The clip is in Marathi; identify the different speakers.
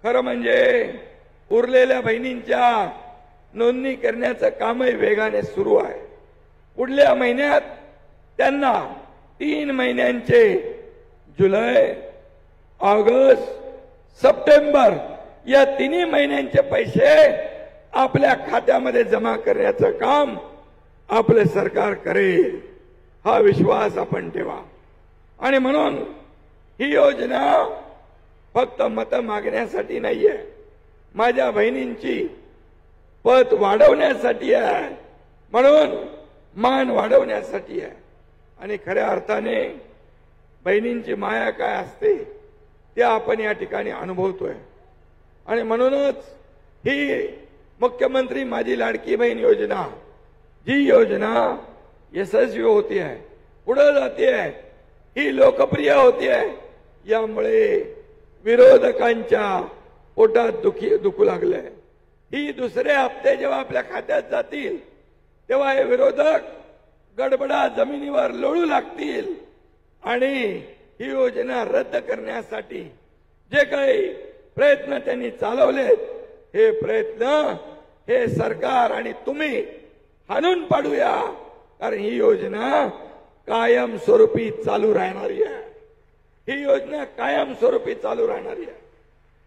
Speaker 1: खरं म्हणजे उरलेल्या बहिणींच्या नोंदणी करण्याचं कामही वेगाने सुरू आहे। पुढल्या महिन्यात त्यांना 3 महिन्यांचे जुलै, ऑगस्ट, सप्टेंबर या 3 महिन्यांचे पैसे आपल्या खात्यामध्ये जमा करण्याचं काम आपले सरकार करेल, हा विश्वास आपण ठेवा। आणि म्हणून ही योजना फक्त मत मागण्यासाठी नाहीये, माझ्या बहिणींची पत वाढवण्यासाठी आहे, म्हणून मान वाढवण्यासाठी आहे। आणि खऱ्या अर्थाने बहिणींची माया काय असते ते आपण या ठिकाणी अनुभवतोय। आणि म्हणूनच ही मुख्यमंत्री माझी लाडकी बहीण योजना, जी योजना यशस्वी होती आहे, पुढे जाते आहे, ही लोकप्रिय होती आहे, यामुळे विरोधकांच्या पोटात दुखू लागलंय। ही दुसरे हप्ते जेव्हा आपल्या खात्यात जातील तेव्हा हे विरोधक गडबडा जमिनीवर लोळू लागतील आणि ही योजना रद्द करण्यासाठी जे काही प्रयत्न त्यांनी चालवलेत, हे प्रयत्न हे सरकार आणि तुम्ही हाणून पाडूया, कारण ही योजना कायमस्वरूपी चालू राहणारी आहे। ही योजना कायमस्वरूपी चालू राहणारी आहे।